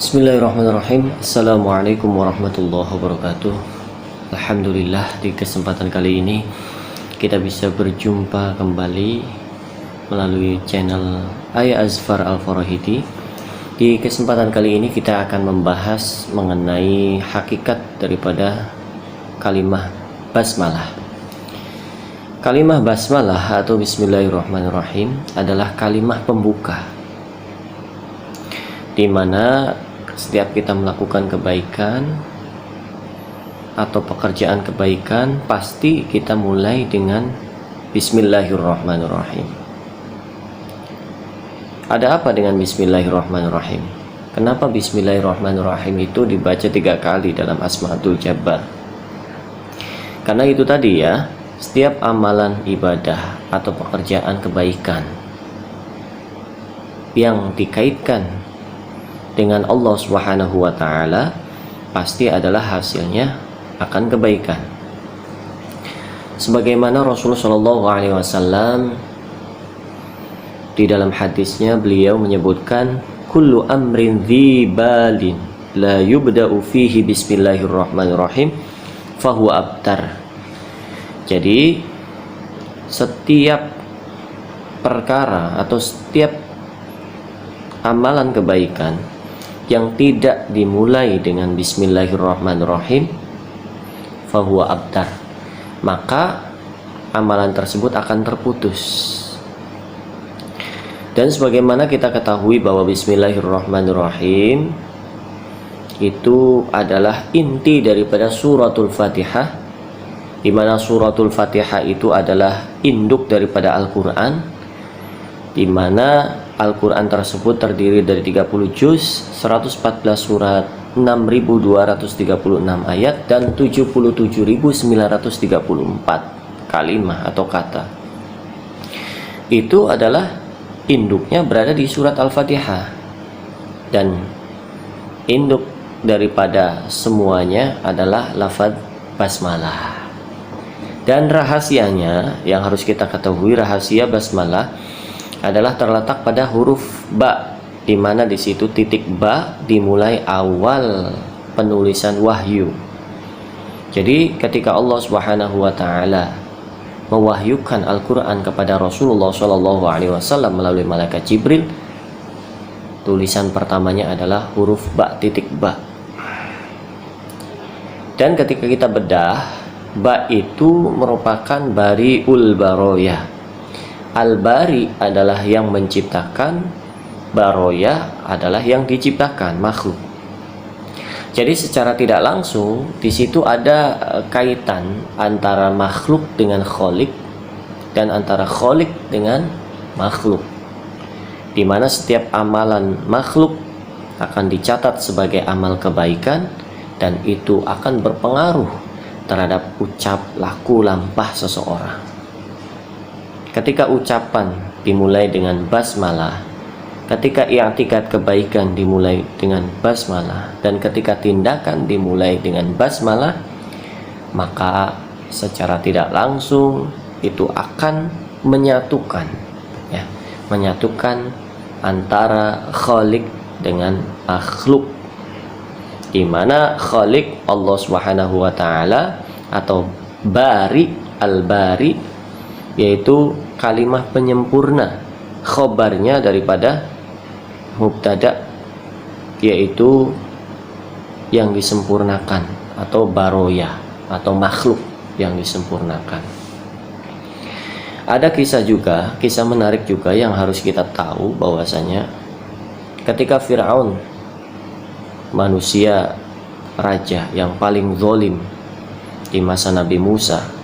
Bismillahirrahmanirrahim. Assalamualaikum warahmatullahi wabarakatuh. Alhamdulillah, di kesempatan kali ini kita bisa berjumpa kembali melalui channel Ayah Azfar Al-Farahidi. Di kesempatan kali ini kita akan membahas mengenai hakikat daripada kalimah basmalah. Kalimah basmalah atau Bismillahirrahmanirrahim adalah kalimah pembuka, di mana setiap kita melakukan kebaikan atau pekerjaan kebaikan, pasti kita mulai dengan Bismillahirrahmanirrahim. Ada apa dengan Bismillahirrahmanirrahim? Kenapa Bismillahirrahmanirrahim itu dibaca 3 kali dalam Asmaul Jabbar? Karena itu tadi ya, setiap amalan ibadah atau pekerjaan kebaikan yang dikaitkan dengan Allah Subhanahu wa Ta'ala pasti adalah hasilnya akan kebaikan. Sebagaimana Rasulullah Shallallahu Alaihi Wasallam di dalam hadisnya, beliau menyebutkan kullu amrin dzibalin la yubda'u fihi bismillahirrahmanirrahim fahuwa abtar. Jadi setiap perkara atau setiap amalan kebaikan yang tidak dimulai dengan Bismillahirrahmanirrahim fahuwa abtar, maka amalan tersebut akan terputus. Dan sebagaimana kita ketahui bahwa Bismillahirrahmanirrahim itu adalah inti daripada suratul Fatihah, di mana suratul Fatihah itu adalah induk daripada Al-Quran, di mana Al-Quran tersebut terdiri dari 30 juz, 114 surat, 6.236 ayat, dan 77.934 kalimah atau kata. Itu adalah induknya berada di surat Al-Fatihah. Dan induk daripada semuanya adalah lafaz basmalah. Dan rahasianya yang harus kita ketahui, rahasia basmalah adalah terletak pada huruf ba, di mana di situ titik ba dimulai awal penulisan wahyu. Jadi ketika Allah Subhanahu wa Ta'ala mewahyukan Al-Quran kepada Rasulullah Shallallahu Alaihi Wasallam melalui malaikat Jibril, tulisan pertamanya adalah huruf ba, titik ba. Dan ketika kita bedah, ba itu merupakan bari'ul baroyah. Al-Bari adalah yang menciptakan, Baroyah adalah yang diciptakan, makhluk. Jadi secara tidak langsung di situ ada kaitan antara makhluk dengan kholik dan antara kholik dengan makhluk, di mana setiap amalan makhluk akan dicatat sebagai amal kebaikan, dan itu akan berpengaruh terhadap ucap laku lampah seseorang. Ketika ucapan dimulai dengan basmalah, ketika i'tikad kebaikan dimulai dengan basmalah, dan ketika tindakan dimulai dengan basmalah, maka secara tidak langsung itu akan menyatukan, ya, menyatukan antara khalik dengan makhluk, di mana khalik Allah Subhanahu wa Ta'ala atau bari, al-bari, yaitu kalimah penyempurna, khobarnya daripada mubtada, yaitu yang disempurnakan, atau baroya atau makhluk yang disempurnakan. Ada kisah juga, kisah menarik juga yang harus kita tahu, bahwasanya ketika Fir'aun, manusia raja yang paling zalim di masa Nabi Musa,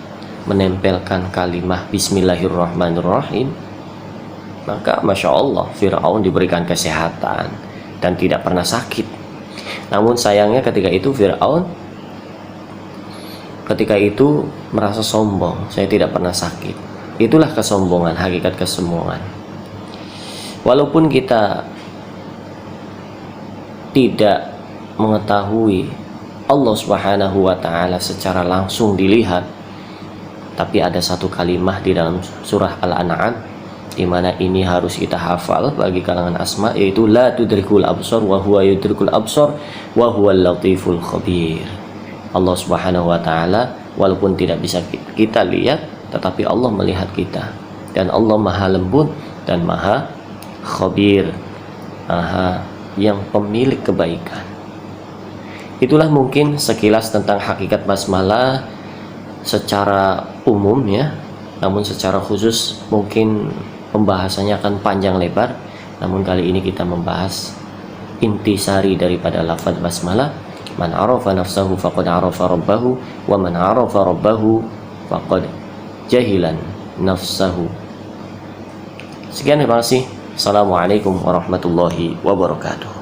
menempelkan kalimah Bismillahirrahmanirrahim, maka Masya Allah, Fir'aun diberikan kesehatan dan tidak pernah sakit. Namun sayangnya ketika itu Fir'aun merasa sombong, saya tidak pernah sakit. Itulah kesombongan, hakikat kesombongan. Walaupun kita tidak mengetahui Allah Subhanahu wa Ta'ala secara langsung dilihat, tapi ada satu kalimah di dalam surah Al-An'am di mana ini harus kita hafal bagi kalangan asma, yaitu la tudrikul absar wa huwa yudrikul absar wa huwal latiful khabir. Allah Subhanahu wa taala walaupun tidak bisa kita lihat, tetapi Allah melihat kita, dan Allah Maha lembut dan Maha khabir, Maha yang pemilik kebaikan. Itulah mungkin sekilas tentang hakikat basmalah secara umum ya. Namun secara khusus mungkin pembahasannya akan panjang lebar. Namun kali ini kita membahas intisari daripada lafaz basmalah. Man arafa nafsahu faqad arafa rabbahu, wa man arafa rabbahu faqad jahilan nafsahu. Sekian, terima kasih. Assalamualaikum warahmatullahi wabarakatuh.